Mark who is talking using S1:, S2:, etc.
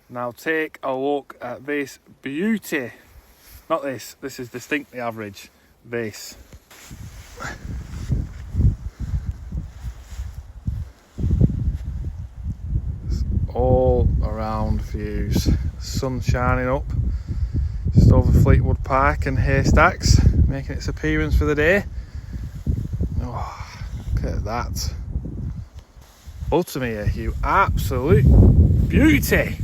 S1: Now take a look at this beauty. Not this, this is distinctly average. This. All around views. Sun shining up just over Fleetwood Park and Haystacks, making its appearance for the day. Oh, look at that. Buttermere, you absolute beauty.